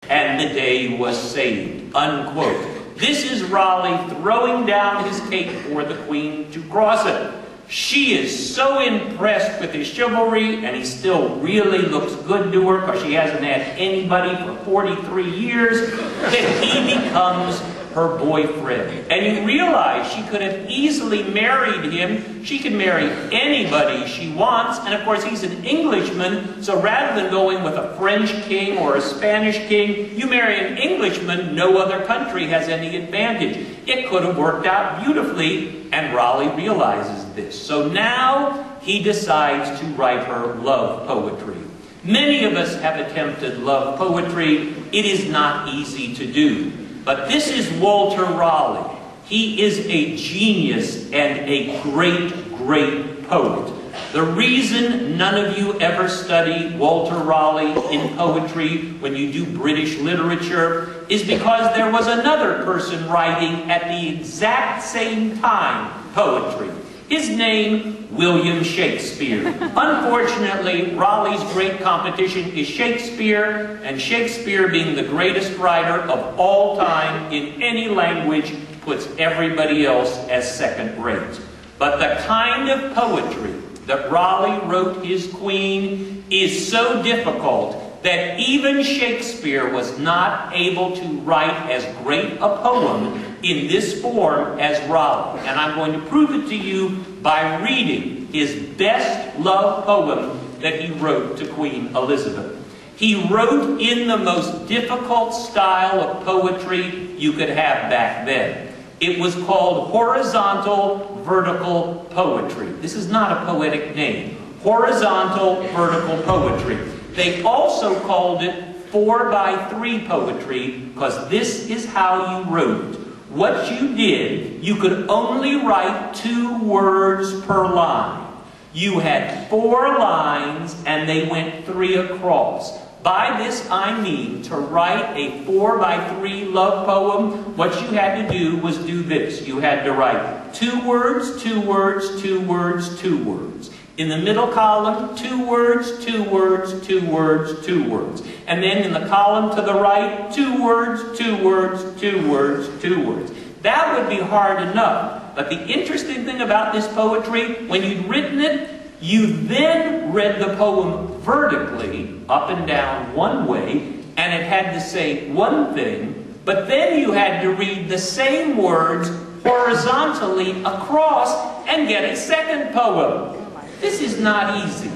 and the day was saved, unquote. This is Raleigh throwing down his cape for the Queen to cross it. She is so impressed with his chivalry, and he still really looks good to her because she hasn't had anybody for 43 years, that he becomes her boyfriend. And you realize she could have easily married him. She can marry anybody she wants. And of course, he's an Englishman, so rather than going with a French king or a Spanish king, you marry an Englishman, no other country has any advantage. It could have worked out beautifully, and Raleigh realizes this. So now he decides to write her love poetry. Many of us have attempted love poetry. It is not easy to do. But this is Walter Raleigh. He is a genius and a great, great poet. The reason none of you ever study Walter Raleigh in poetry when you do British literature is because there was another person writing at the exact same time poetry. His name, William Shakespeare. Unfortunately, Raleigh's great competition is Shakespeare, and Shakespeare, being the greatest writer of all time in any language, puts everybody else as second rate. But the kind of poetry that Raleigh wrote his Queen is so difficult that even Shakespeare was not able to write as great a poem in this form as Raleigh. And I'm going to prove it to you by reading his best love poem that he wrote to Queen Elizabeth. He wrote in the most difficult style of poetry you could have back then. It was called horizontal vertical poetry. This is not a poetic name. Horizontal vertical poetry. They also called it 4x3 poetry because this is how you wrote. What you did, you could only write 2 words per line. You had 4 lines and they went 3 across. By this I mean to write a 4x3 love poem, what you had to do was do this. You had to write 2 words, 2 words, 2 words, 2 words. In the middle column, 2 words, 2 words, 2 words, 2 words. And then in the column to the right, 2 words, 2 words, 2 words, 2 words. That would be hard enough. But the interesting thing about this poetry, when you'd written it, you then read the poem vertically, up and down one way, and it had to say one thing, but then you had to read the same words horizontally across and get a second poem. This is not easy.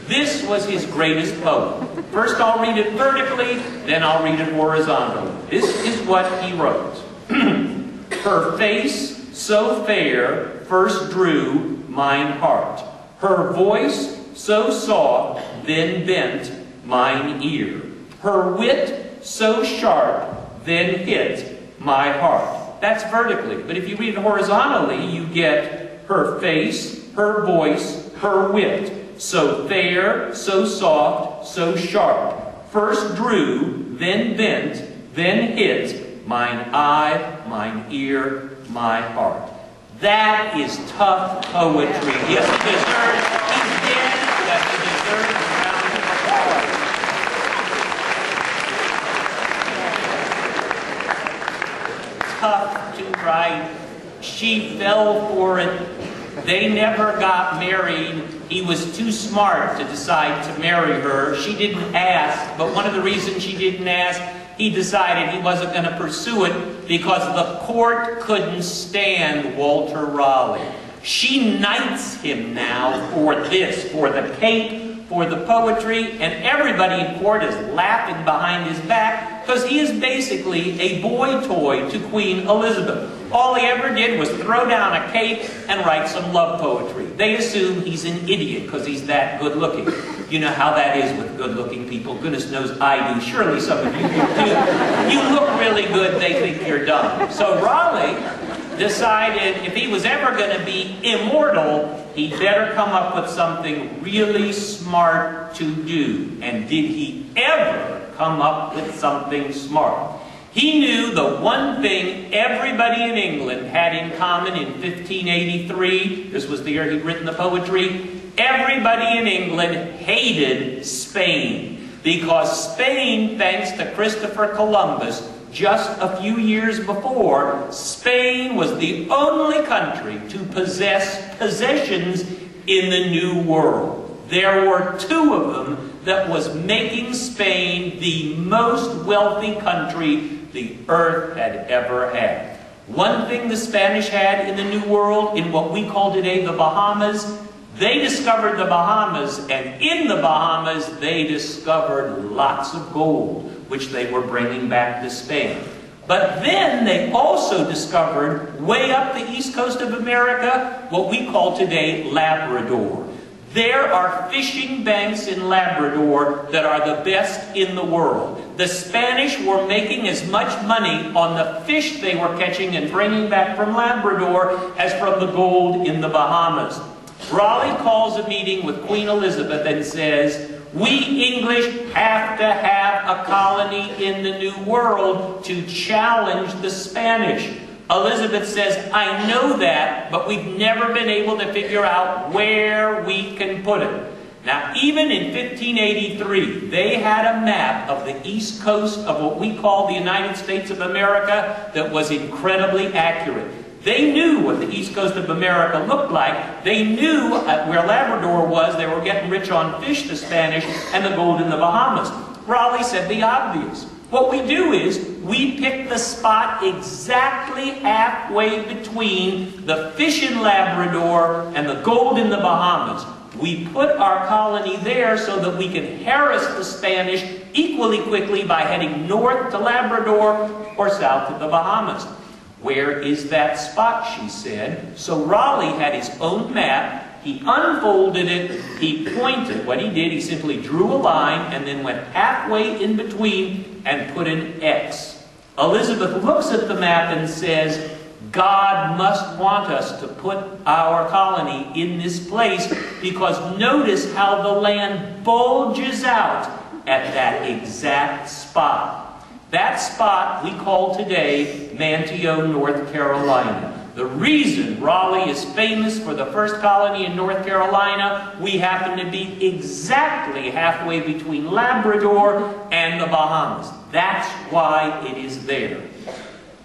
This was his greatest poem. First I'll read it vertically, then I'll read it horizontally. This is what he wrote. Her face so fair first drew mine heart. Her voice so soft then bent mine ear. Her wit so sharp then hit my heart. That's vertically. But if you read it horizontally, you get her face, her voice, her wit. So fair, so soft, so sharp. First drew, then bent, then hit mine eye, mine ear, my heart. That is tough poetry. Yes, he deserves, he's dead, but he deserves a round of applause. Tough to write. She fell for it. They never got married. He was too smart to decide to marry her. She didn't ask, but one of the reasons she didn't ask, he decided he wasn't going to pursue it because the court couldn't stand Walter Raleigh. She knights him now for this, for the cape, for the poetry, and everybody in court is laughing behind his back because he is basically a boy toy to Queen Elizabeth. All he ever did was throw down a cape and write some love poetry. They assume he's an idiot because he's that good looking. You know how that is with good looking people. Goodness knows I do. Surely some of you do too. You look really good, they think you're dumb. So Raleigh decided if he was ever going to be immortal, he'd better come up with something really smart to do. And did he ever come up with something smart? He knew the one thing everybody in England had in common in 1583. This was the year he'd written the poetry. Everybody in England hated Spain. because Spain, thanks to Christopher Columbus, just a few years before, Spain was the only country to possess possessions in the New World. There were 2 of them that was making Spain the most wealthy country the earth had ever had. One thing the Spanish had in the New World, in what we call today the Bahamas, they discovered the Bahamas, and in the Bahamas they discovered lots of gold, which they were bringing back to Spain. But then they also discovered, way up the east coast of America, what we call today Labrador. There are fishing banks in Labrador that are the best in the world. The Spanish were making as much money on the fish they were catching and bringing back from Labrador as from the gold in the Bahamas. Raleigh calls a meeting with Queen Elizabeth and says, "We English have to have a colony in the New World to challenge the Spanish." Elizabeth says, "I know that, but we've never been able to figure out where we can put it." Now, even in 1583, they had a map of the east coast of what we call the United States of America that was incredibly accurate. They knew what the east coast of America looked like. They knew where Labrador was. They were getting rich on fish, the Spanish, and the gold in the Bahamas. Raleigh said the obvious. What we do is, we pick the spot exactly halfway between the fish in Labrador and the gold in the Bahamas. We put our colony there so that we can harass the Spanish equally quickly by heading north to Labrador or south to the Bahamas. "Where is that spot?" she said. So Raleigh had his own map. He unfolded it, he pointed. What he did, he simply drew a line and then went halfway in between and put an X. Elizabeth looks at the map and says, "God must want us to put our colony in this place, because notice how the land bulges out at that exact spot." That spot we call today Manteo, North Carolina. The reason Raleigh is famous for the first colony in North Carolina, we happen to be exactly halfway between Labrador and the Bahamas. That's why it is there.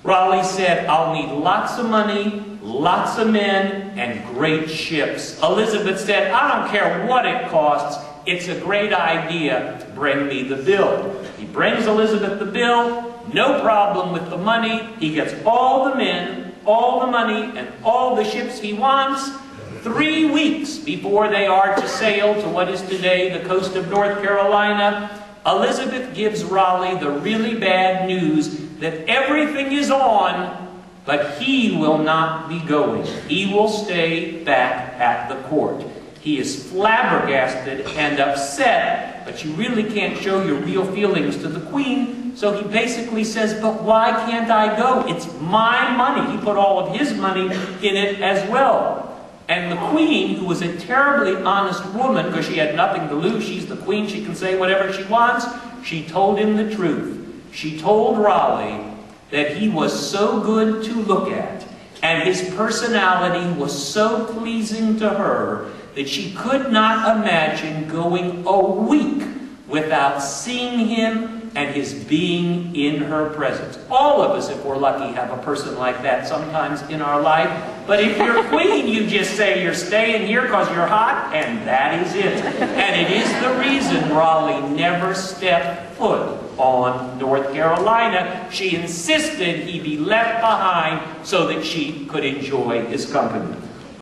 Raleigh said, "I'll need lots of money, lots of men, and great ships." Elizabeth said, "I don't care what it costs. It's a great idea. Bring me the bill." He brings Elizabeth the bill. No problem with the money. He gets all the men, all the money, and all the ships he wants. 3 weeks before they are to sail to what is today the coast of North Carolina, Elizabeth gives Raleigh the really bad news that everything is on, but he will not be going. He will stay back at the court. He is flabbergasted and upset, but you really can't show your real feelings to the Queen, so he basically says, "But why can't I go? It's my money." He put all of his money in it as well. And the Queen, who was a terribly honest woman, because she had nothing to lose, she's the Queen, she can say whatever she wants, she told him the truth. She told Raleigh that he was so good to look at, and his personality was so pleasing to her, that she could not imagine going a week without seeing him and his being in her presence. All of us, if we're lucky, have a person like that sometimes in our life. But if you're Queen, you just say you're staying here because you're hot, and that is it. And it is the reason Raleigh never stepped foot on North Carolina. She insisted he be left behind so that she could enjoy his company.